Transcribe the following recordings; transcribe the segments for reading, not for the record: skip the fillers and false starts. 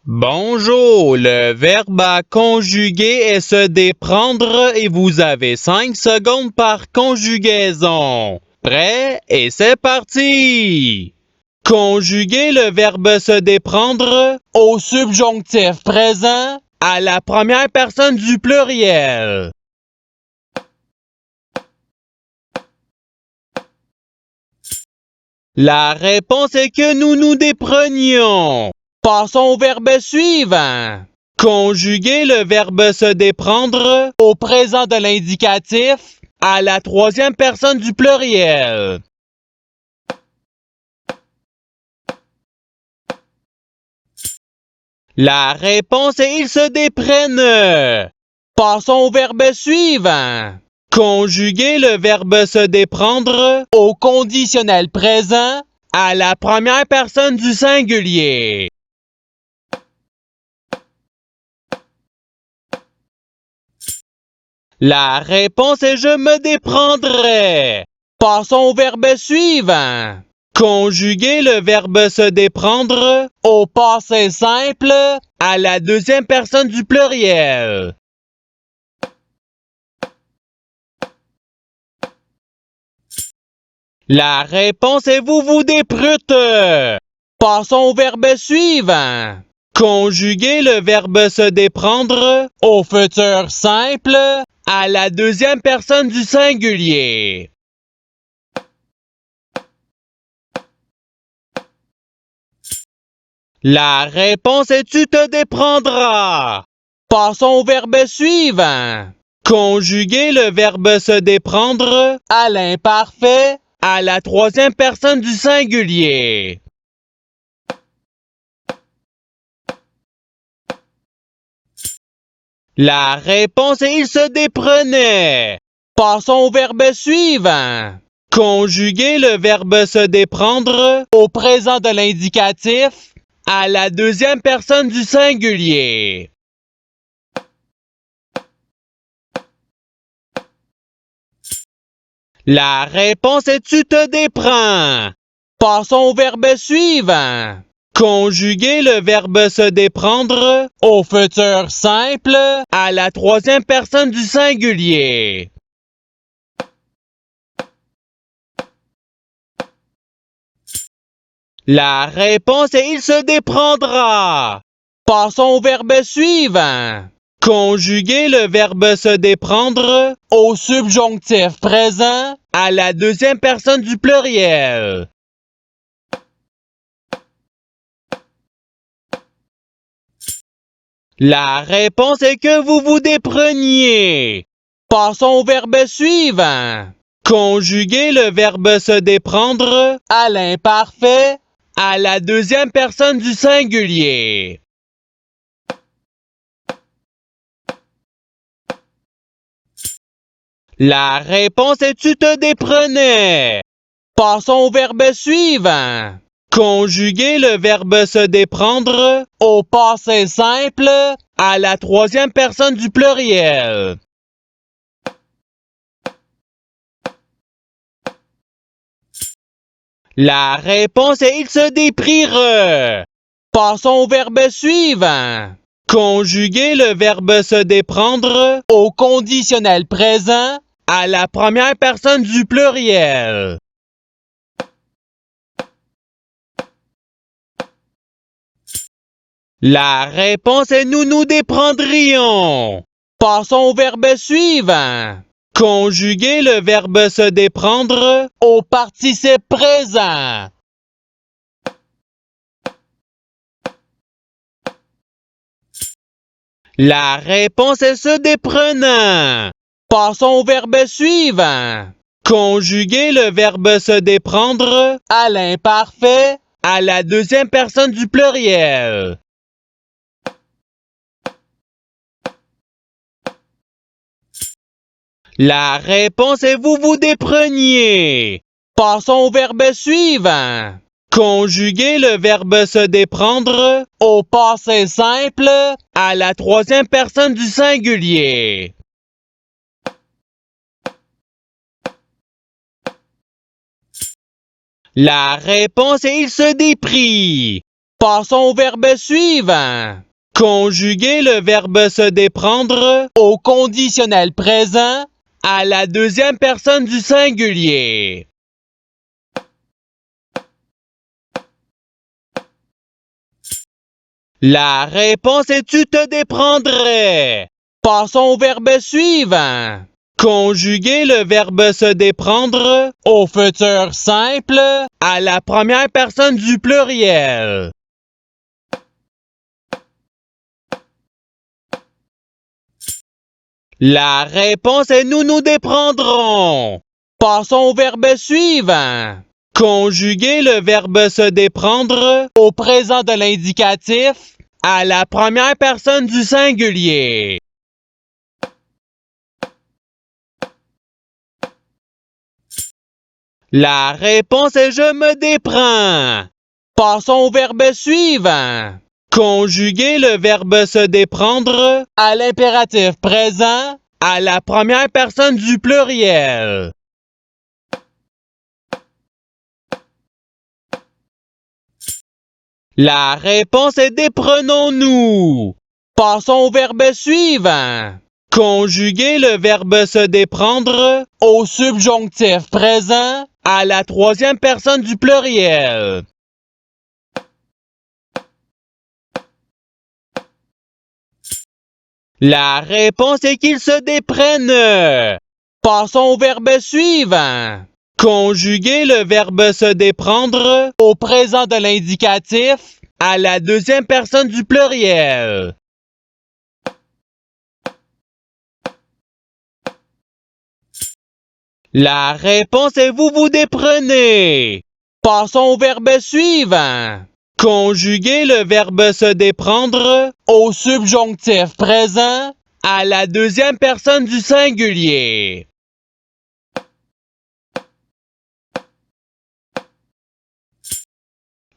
Bonjour, le verbe à conjuguer est se déprendre et vous avez 5 secondes par conjugaison. Prêt? Et c'est parti! Conjuguer le verbe se déprendre au subjonctif présent à la première personne du pluriel. La réponse est que nous nous déprenions. Passons au verbe suivant. Conjuguer le verbe se déprendre au présent de l'indicatif à la troisième personne du pluriel. La réponse est ils se déprennent. Passons au verbe suivant. Conjuguer le verbe se déprendre au conditionnel présent à la première personne du singulier. La réponse est je me déprendrai. Passons au verbe suivant. Conjuguer le verbe se déprendre au passé simple à la deuxième personne du pluriel. La réponse est vous vous déprûtes. Passons au verbe suivant. Conjuguer le verbe se déprendre au futur simple à la deuxième personne du singulier. La réponse est tu te déprendras. Passons au verbe suivant. Conjuguer le verbe se déprendre à l'imparfait à la troisième personne du singulier. La réponse est il se déprenait. Passons au verbe suivant. Conjuguer le verbe se déprendre au présent de l'indicatif à la deuxième personne du singulier. La réponse est tu te déprends. Passons au verbe suivant. Conjuguer le verbe se déprendre au futur simple à la troisième personne du singulier. La réponse est il se déprendra. Passons au verbe suivant. Conjuguer le verbe se déprendre au subjonctif présent à la deuxième personne du pluriel. La réponse est que vous vous dépreniez. Passons au verbe suivant. Conjuguer le verbe se déprendre à l'imparfait à la deuxième personne du singulier. La réponse est tu te déprenais. Passons au verbe suivant. Conjuguer le verbe se déprendre au passé simple à la troisième personne du pluriel. La réponse est il se déprirent. Passons au verbe suivant. Conjuguer le verbe se déprendre au conditionnel présent à la première personne du pluriel. La réponse est nous nous déprendrions. Passons au verbe suivant. Conjuguer le verbe se déprendre au participe présent. La réponse est se déprenant. Passons au verbe suivant. Conjuguer le verbe se déprendre à l'imparfait à la deuxième personne du pluriel. La réponse est vous vous dépreniez. Passons au verbe suivant. Conjuguer le verbe se déprendre au passé simple à la troisième personne du singulier. La réponse est il se déprit. Passons au verbe suivant. Conjuguer le verbe se déprendre au conditionnel présent à la deuxième personne du singulier. La réponse est tu te déprendrais. Passons au verbe suivant. Conjuguer le verbe se déprendre au futur simple à la première personne du pluriel. La réponse est nous nous déprendrons. Passons au verbe suivant. Conjuguer le verbe se déprendre au présent de l'indicatif à la première personne du singulier. La réponse est je me déprends. Passons au verbe suivant. Conjuguer le verbe se déprendre à l'impératif présent à la première personne du pluriel. La réponse est déprenons-nous. Passons au verbe suivant. Conjuguer le verbe se déprendre au subjonctif présent à la troisième personne du pluriel. La réponse est qu'ils se déprennent. Passons au verbe suivant. Conjuguer le verbe se déprendre au présent de l'indicatif à la deuxième personne du pluriel. La réponse est vous vous déprenez. Passons au verbe suivant. Conjuguer le verbe se déprendre au subjonctif présent à la deuxième personne du singulier.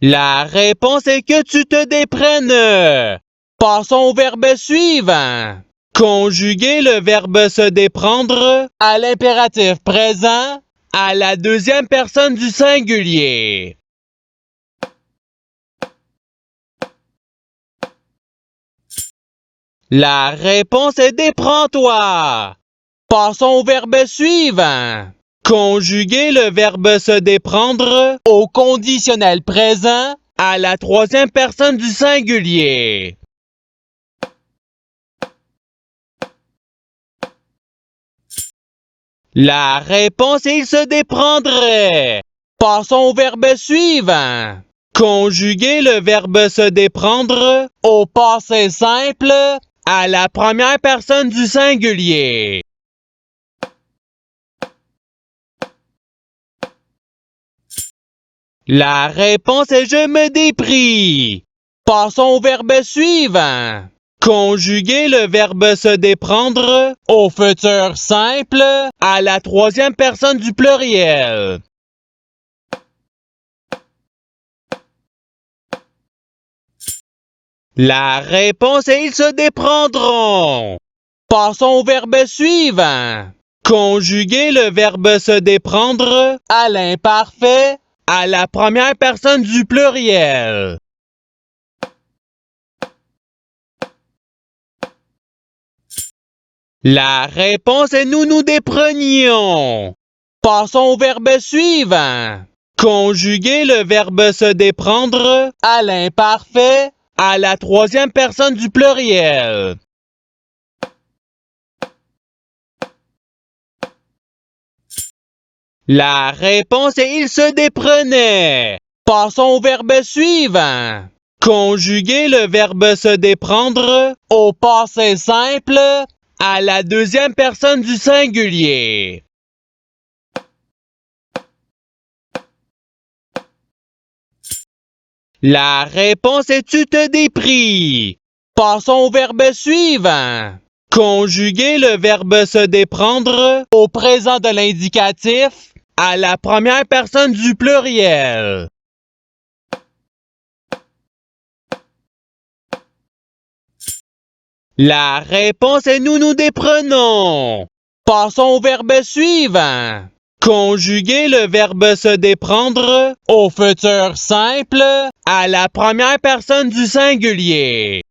La réponse est que tu te déprennes. Passons au verbe suivant. Conjuguer le verbe se déprendre à l'impératif présent à la deuxième personne du singulier. La réponse est déprends-toi. Passons au verbe suivant. Conjuguer le verbe se déprendre au conditionnel présent à la troisième personne du singulier. La réponse est il se déprendrait. Passons au verbe suivant. Conjuguer le verbe se déprendre au passé simple à la première personne du singulier. La réponse est je me dépris. Passons au verbe suivant. Conjuguer le verbe se déprendre au futur simple à la troisième personne du pluriel. La réponse est ils se déprendront. Passons au verbe suivant. Conjuguer le verbe se déprendre à l'imparfait à la première personne du pluriel. La réponse est nous nous déprenions. Passons au verbe suivant. Conjuguer le verbe se déprendre à l'imparfait à la troisième personne du pluriel. La réponse est il se déprenait. Passons au verbe suivant. Conjuguer le verbe se déprendre au passé simple à la deuxième personne du singulier. La réponse est tu te dépris. Passons au verbe suivant. Conjuguer le verbe se déprendre au présent de l'indicatif à la première personne du pluriel. La réponse est nous nous déprenons. Passons au verbe suivant. Conjuguez le verbe se déprendre au futur simple à la première personne du singulier.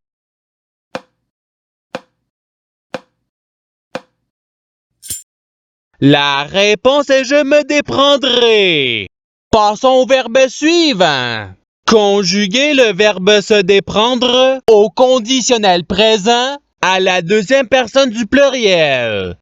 La réponse est je me déprendrai. Passons au verbe suivant. Conjuguez le verbe se déprendre au conditionnel présent à la deuxième personne du pluriel.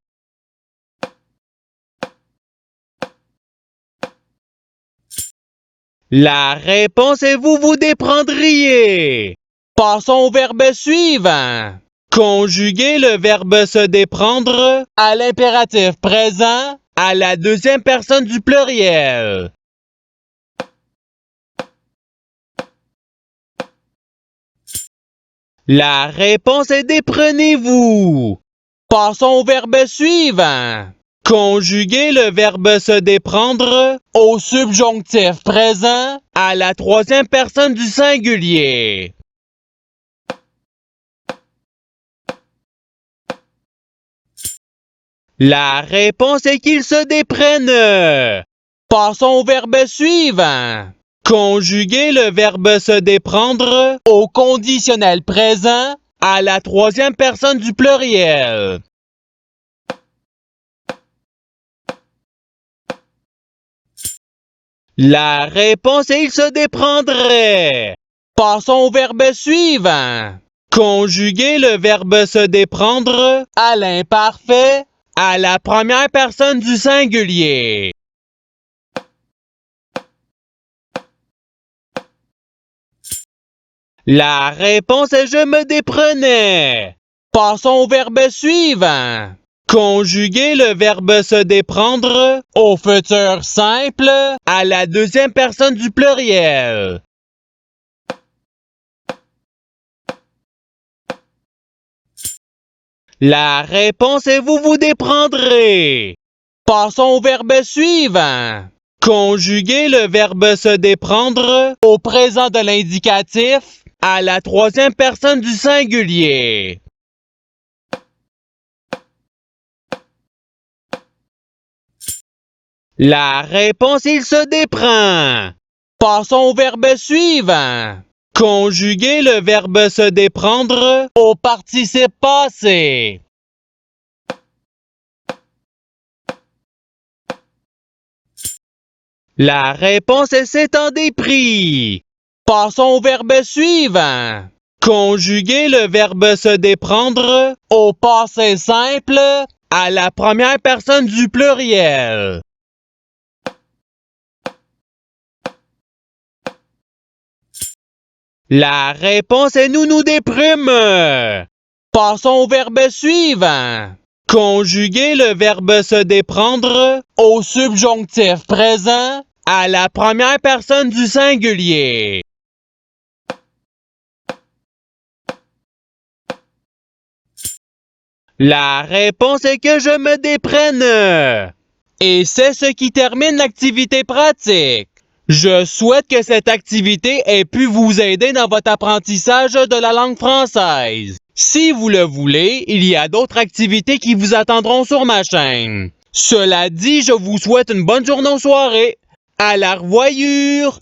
La réponse est vous vous déprendriez. Passons au verbe suivant. Conjuguez le verbe se déprendre à l'impératif présent à la deuxième personne du pluriel. La réponse est déprenez-vous. Passons au verbe suivant. Conjuguez le verbe se déprendre au subjonctif présent à la troisième personne du singulier. La réponse est qu'ils se déprennent. Passons au verbe suivant. Conjuguez le verbe se déprendre au conditionnel présent à la troisième personne du pluriel. La réponse est il se déprendrait. Passons au verbe suivant. Conjuguez le verbe se déprendre à l'imparfait à la première personne du singulier. La réponse est je me déprenais. Passons au verbe suivant. Conjuguez le verbe se déprendre au futur simple à la deuxième personne du pluriel. La réponse est vous vous déprendrez. Passons au verbe suivant. Conjuguez le verbe se déprendre au présent de l'indicatif à la troisième personne du singulier. La réponse il se déprend. Passons au verbe suivant. Conjuguez le verbe se déprendre au participe passé. La réponse est c'est en dépris. Passons au verbe suivant. Conjuguez le verbe se déprendre au passé simple à la première personne du pluriel. La réponse est nous nous déprume. Passons au verbe suivant. Conjuguez le verbe se déprendre au subjonctif présent à la première personne du singulier. La réponse est que je me déprenne. Et c'est ce qui termine l'activité pratique. Je souhaite que cette activité ait pu vous aider dans votre apprentissage de la langue française. Si vous le voulez, il y a d'autres activités qui vous attendront sur ma chaîne. Cela dit, je vous souhaite une bonne journée ou soirée. À la revoyure!